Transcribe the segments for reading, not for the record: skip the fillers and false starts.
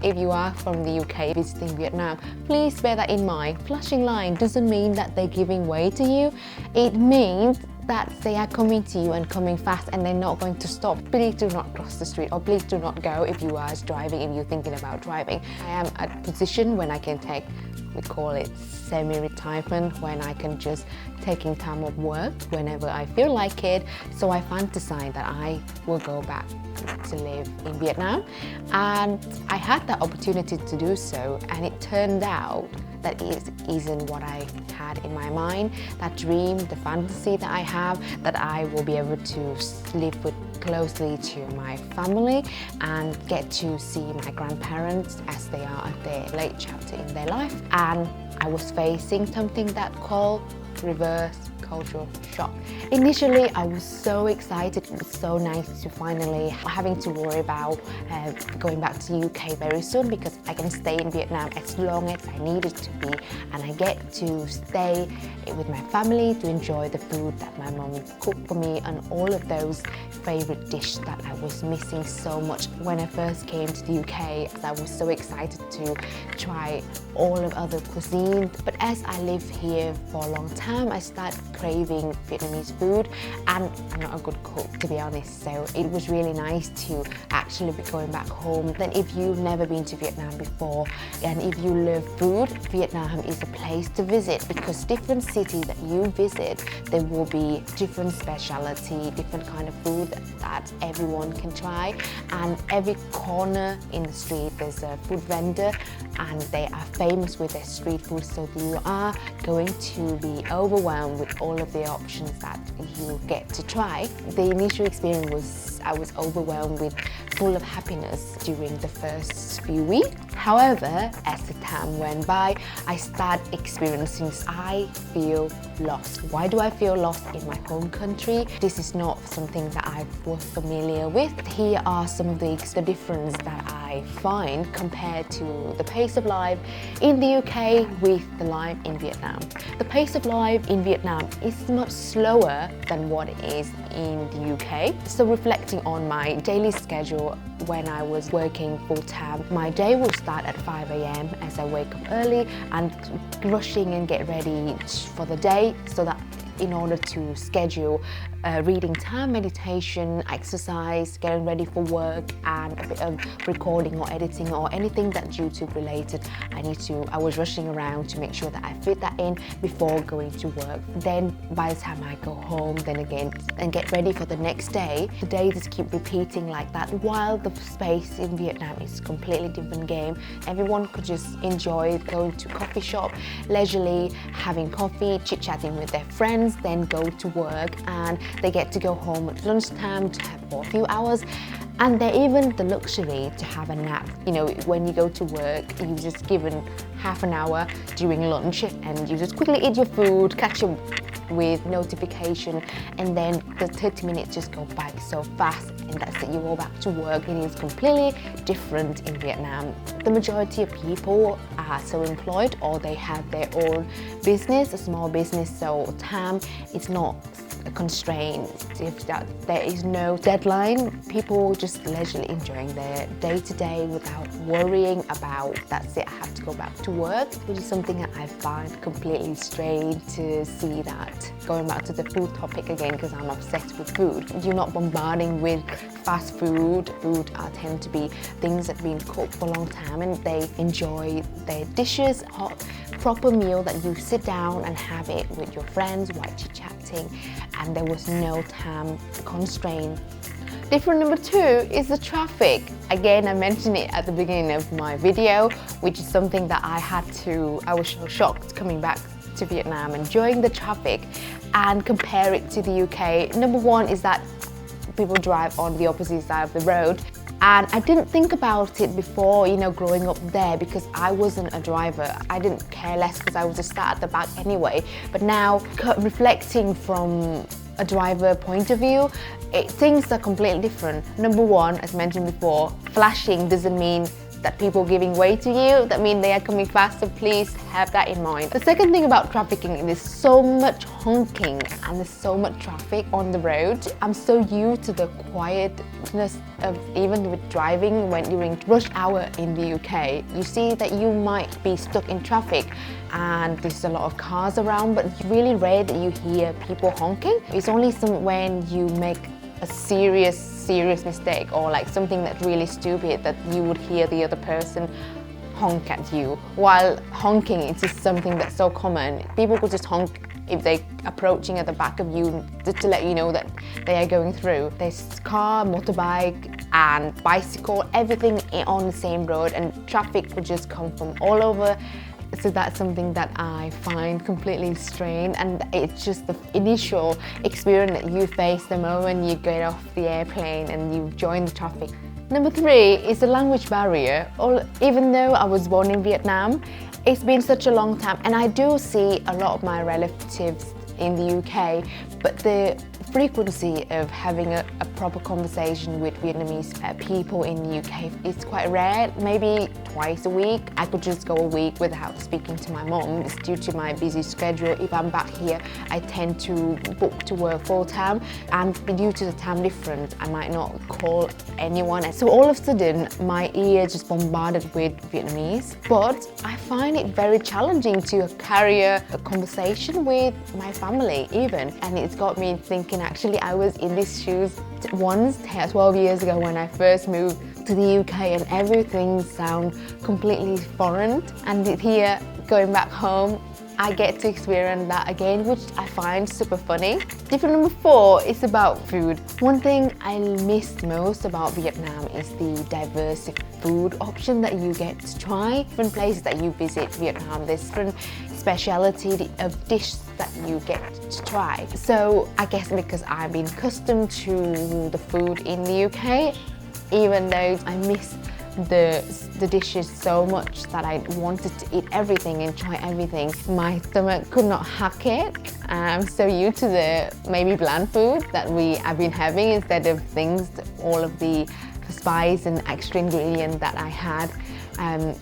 if you are from the UK visiting Vietnam, please bear that in mind. Flashing line doesn't mean that they're giving way to you. It means that they are coming to you and coming fast and they're not going to stop. Please do not cross the street, or please do not go if you are driving, if you're thinking about driving. I am at a position when I can take, we call it semi-retirement, when I can just taking time off work whenever I feel like it. So I fantasize that I will go back to live in Vietnam, and I had that opportunity to do so, and it turned out that it isn't what I had in my mind. That dream, the fantasy that I have, that I will be able to live with closely to my family and get to see my grandparents as they are at their late chapter in their life. And I was facing something that called reverse cultural shock. Initially, I was so excited. It was so nice to finally having to worry about going back to the UK very soon, because I can stay in Vietnam as long as I needed to be, and I get to stay with my family to enjoy the food that my mom cooked for me and all of those favorite dishes that I was missing so much when I first came to the UK. I was so excited to try all of other cuisines, but as I live here for a long time, I started craving Vietnamese food, and I'm not a good cook, to be honest, so it was really nice to actually be going back home. Then if you've never been to Vietnam before and if you love food, Vietnam is a place to visit, because different cities that you visit, there will be different specialty, different kind of food that everyone can try, and every corner in the street there's a food vendor and they are famous with their street food, so you are going to be overwhelmed with all of the options that you get to try. The initial experience was, I was overwhelmed with, full of happiness during the first few weeks. However, as the time went by, I started experiencing, I feel lost. Why do I feel lost in my home country? This is not something that I was familiar with. Here are some of the difference that I find compared to the pace of life in the UK with the life in Vietnam. The pace of life in Vietnam is much slower than what it is in the UK. So reflecting on my daily schedule when I was working full-time, my day will start at 5 a.m. as I wake up early and rushing and get ready for the day, so that in order to schedule reading time, meditation, exercise, getting ready for work, and a bit of recording or editing or anything that's YouTube related. I was rushing around to make sure that I fit that in before going to work. Then by the time I go home, then again, and get ready for the next day, the day just keep repeating like that, while the space in Vietnam is a completely different game. Everyone could just enjoy going to coffee shop, leisurely having coffee, chit-chatting with their friends, then go to work, and they get to go home at lunchtime to have for a few hours, and they're even the luxury to have a nap. You know, when you go to work, you're just given half an hour during lunch and you just quickly eat your food, catch up with notification, and then the 30 minutes just go by so fast, and that's it, you go back to work. It is completely different in Vietnam. The majority of people are self-employed or they have their own business, a small business, so time is not a constraint. If there is no deadline, people just leisurely enjoying their day-to-day without worrying about, that's it, I have to go back to work, which is something that I find completely strange to see that. Going back to the food topic again, because I'm obsessed with food, you're not bombarding with fast food. Food tend to be things that have been cooked for a long time and they enjoy their dishes, hot, proper meal that you sit down and have it with your friends while chit-chatting, and there was no time constraint. Difference number 2 is the traffic. Again, I mentioned it at the beginning of my video, which is something that I was so shocked coming back to Vietnam, enjoying the traffic, and compare it to the UK. Number 1 is that people drive on the opposite side of the road. And I didn't think about it before, you know, growing up there, because I wasn't a driver. I didn't care less because I was just sat at the back anyway. But now, reflecting from a driver point of view, things are completely different. Number 1, as mentioned before, flashing doesn't mean that people giving way to you, that means they are coming faster. Please have that in mind. The second thing about trafficking is there's so much honking and there's so much traffic on the road. I'm so used to the quietness of even with driving when during rush hour in the UK. You see that you might be stuck in traffic and there's a lot of cars around, but it's really rare that you hear people honking. It's only when you make a serious mistake or like something that's really stupid that you would hear the other person honk at you. While honking is just something that's so common. People could just honk if they're approaching at the back of you just to let you know that they are going through. There's car, motorbike and bicycle, everything on the same road, and traffic would just come from all over. So that's something that I find completely strange, and it's just the initial experience that you face the moment you get off the airplane and you join the traffic. Number 3 is the language barrier. Even though I was born in Vietnam, it's been such a long time, and I do see a lot of my relatives in the UK, but the frequency of having a proper conversation with Vietnamese people in the UK is quite rare. Maybe twice a week. I could just go a week without speaking to my mom. It's due to my busy schedule. If I'm back here, I tend to book to work full time, and due to the time difference, I might not call anyone. So all of a sudden, my ear just bombarded with Vietnamese. But I find it very challenging to carry a conversation with my family even, and it's got me thinking. Actually, I was in these shoes once 12 years ago when I first moved to the UK, and everything sounds completely foreign. And here, going back home, I get to experience that again, which I find super funny. Difference number 4 is about food. One thing I miss most about Vietnam is the diverse food option that you get to try. Different places that you visit Vietnam, there's different speciality of dishes that you get to try. So I guess because I've been accustomed to the food in the UK, even though I miss the dishes so much that I wanted to eat everything and try everything, my stomach could not hack it. I'm so used to the maybe bland food that I've been having instead of things, all of the spice and extra ingredients that I had.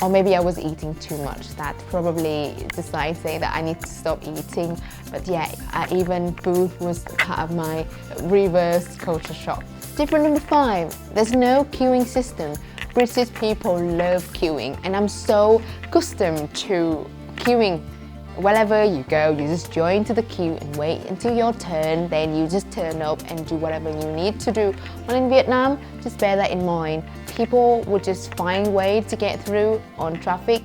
Or maybe I was eating too much. That probably the signs say that I need to stop eating. But yeah, even food was part of my reverse culture shock. Difference number 5, there's no queuing system. British people love queuing, and I'm so accustomed to queuing. Wherever you go, you just join to the queue and wait until your turn, then you just turn up and do whatever you need to do. While in Vietnam, just bear that in mind. People would just find ways to get through on traffic.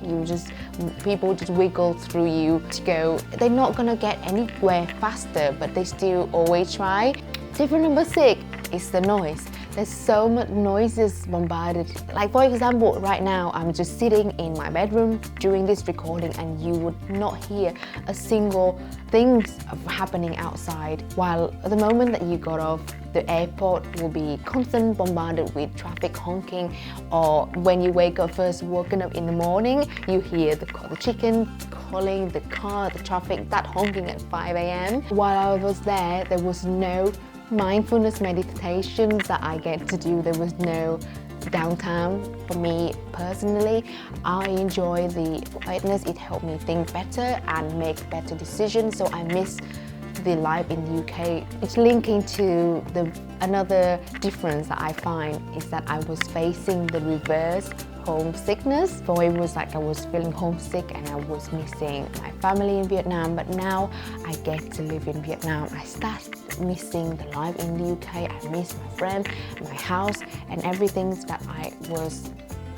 People just wiggle through you to go. They're not gonna get anywhere faster, but they still always try. Difference number 6 is the noise. There's so much noises bombarded. Like for example, right now I'm just sitting in my bedroom doing this recording, and you would not hear a single thing happening outside. While at the moment that you got off, the airport will be constantly bombarded with traffic honking, or when you wake up first, woken up in the morning, you hear the chicken calling, the car, the traffic, that honking at 5 a.m. While I was there was no mindfulness meditation that I get to do. There was no downtime for me personally. I enjoy the quietness. It helped me think better and make better decisions. So I miss the life in the UK. It's linking to another difference that I find is that I was facing the reverse homesickness. So it was like I was feeling homesick and I was missing my family in Vietnam, but now I get to live in Vietnam. I start missing the life in the UK. I miss my friend, my house, and everything that I was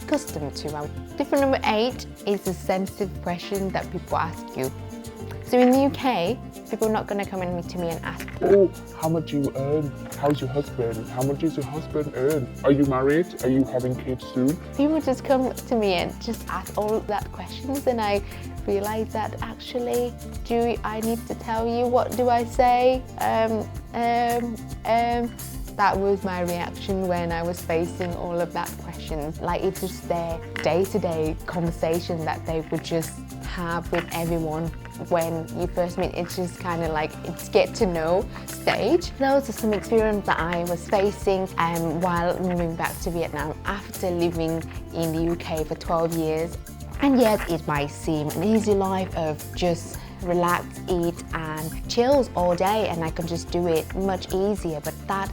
accustomed to. Difference number 8 is a sensitive question that people ask you. So in the UK, people are not going to come to me and ask, oh, how much do you earn? How's your husband? How much does your husband earn? Are you married? Are you having kids soon? People just come to me and just ask all that questions, and I realize that actually, do I need to tell you? What do I say? that was my reaction when I was facing all of that questions. Like, it's just their day-to-day conversation that they would just have with everyone when you first meet. It's just kind of like it's get to know stage. Those are some experience that I was facing while moving back to Vietnam after living in the UK for 12 years. And yes, it might seem an easy life of just relax, eat and chills all day, and I can just do it much easier, but that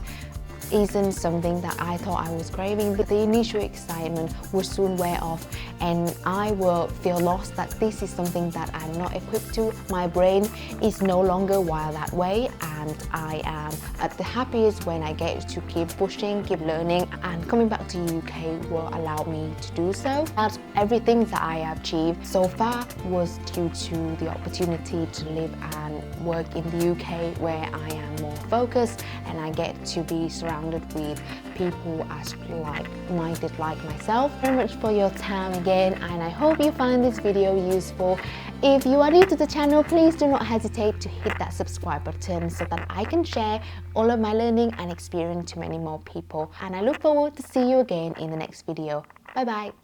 isn't something that I thought I was craving. The initial excitement will soon wear off and I will feel lost that this is something that I'm not equipped to. My brain is no longer wired that way, and I am at the happiest when I get to keep pushing, keep learning, and coming back to UK will allow me to do so. As everything that I have achieved so far was due to the opportunity to live and work in the UK, where I am more focused and I get to be surrounded with people as like-minded like myself. Very much for your time again, and I hope you find this video useful. If you are new to the channel, please do not hesitate to hit that subscribe button so that I can share all of my learning and experience to many more people. And I look forward to see you again in the next video. Bye bye.